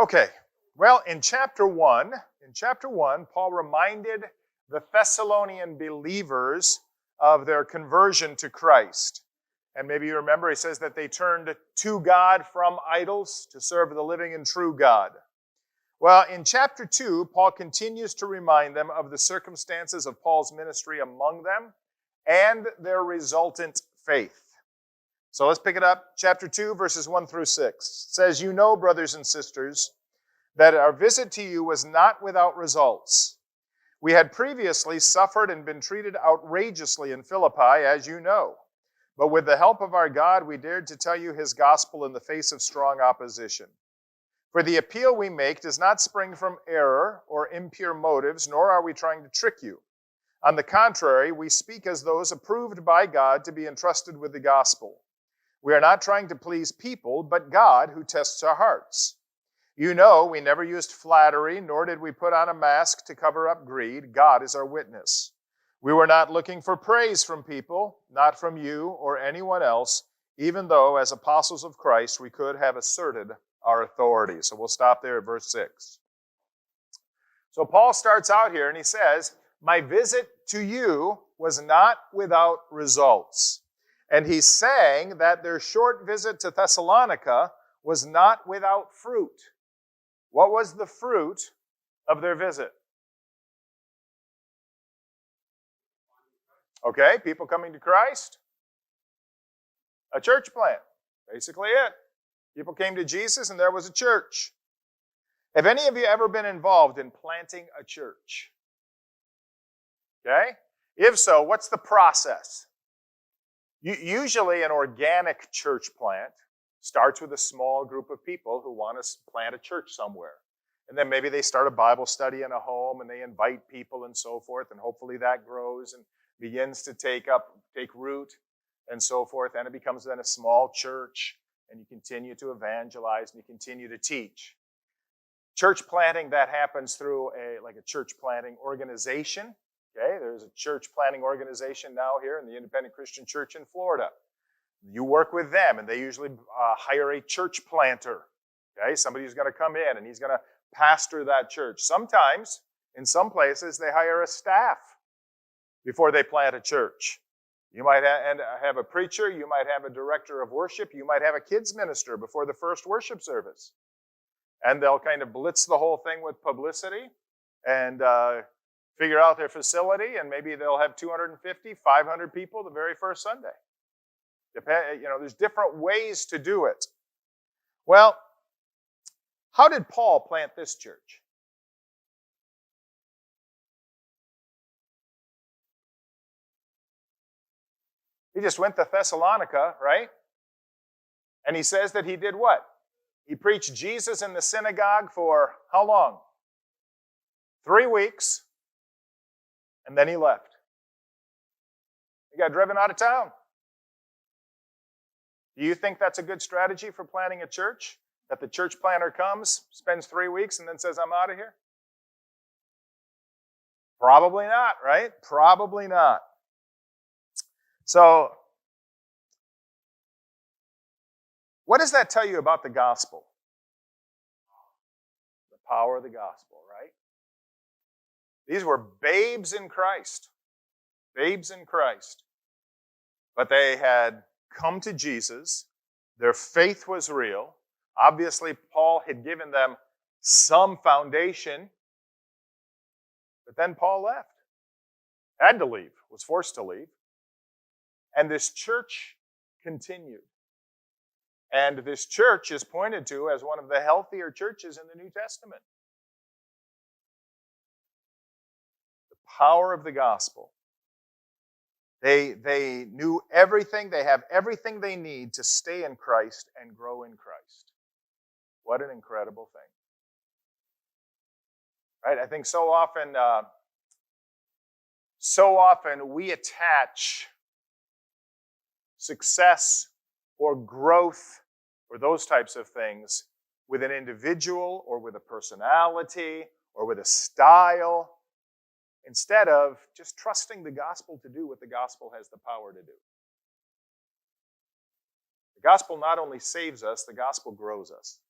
Okay, well, in chapter 1, Paul reminded the Thessalonian believers of their conversion to Christ. And maybe you remember, he says that they turned to God from idols to serve the living and true God. Well, in chapter 2, Paul continues to remind them of the circumstances of Paul's ministry among them and their resultant faith. So let's pick it up. Chapter 2, verses 1 through 6. It says, "You know, brothers and sisters, that our visit to you was not without results. We had previously suffered and been treated outrageously in Philippi, as you know. But with the help of our God, we dared to tell you his gospel in the face of strong opposition. For the appeal we make does not spring from error or impure motives, nor are we trying to trick you. On the contrary, we speak as those approved by God to be entrusted with the gospel. We are not trying to please people, but God who tests our hearts. You know, we never used flattery, nor did we put on a mask to cover up greed. God is our witness. We were not looking for praise from people, not from you or anyone else, even though as apostles of Christ we could have asserted our authority." So we'll stop there at verse 6. So Paul starts out here and he says, "My visit to you was not without results." And he's saying that their short visit to Thessalonica was not without fruit. What was the fruit of their visit? Okay, people coming to Christ. A church plant, basically it. People came to Jesus and there was a church. Have any of you ever been involved in planting a church? Okay? If so, what's the process? Usually an organic church plant starts with a small group of people who want to plant a church somewhere. And then maybe they start a Bible study in a home and they invite people and so forth, and hopefully that grows and begins to take root and so forth, and it becomes then a small church, and you continue to evangelize and you continue to teach. Church planting, that happens through a church planting organization. Okay, there's a church planting organization now here in the Independent Christian Church in Florida. You work with them, and they usually hire a church planter. Okay, somebody who's going to come in and he's going to pastor that church. Sometimes, in some places, they hire a staff before they plant a church. You might have a preacher, you might have a director of worship, you might have a kids minister before the first worship service. And they'll kind of blitz the whole thing with publicity and figure out their facility, and maybe they'll have 250, 500 people the very first Sunday. There's different ways to do it. Well, how did Paul plant this church? He just went to Thessalonica, right? And he says that he did what? He preached Jesus in the synagogue for how long? 3 weeks. And then he left. He got driven out of town. Do you think that's a good strategy for planting a church? That the church planter comes, spends 3 weeks, and then says, "I'm out of here"? Probably not, right? Probably not. So, what does that tell you about the gospel? The power of the gospel, right? These were babes in Christ. Babes in Christ. But they had come to Jesus. Their faith was real. Obviously, Paul had given them some foundation. But then Paul left. Had to leave. Was forced to leave. And this church continued. And this church is pointed to as one of the healthier churches in the New Testament. The power of the gospel. They knew everything. They have everything they need to stay in Christ and grow in Christ. What an incredible thing. Right? I think so often we attach success or growth or those types of things with an individual or with a personality or with a style, instead of just trusting the gospel to do what the gospel has the power to do. The gospel not only saves us, the gospel grows us.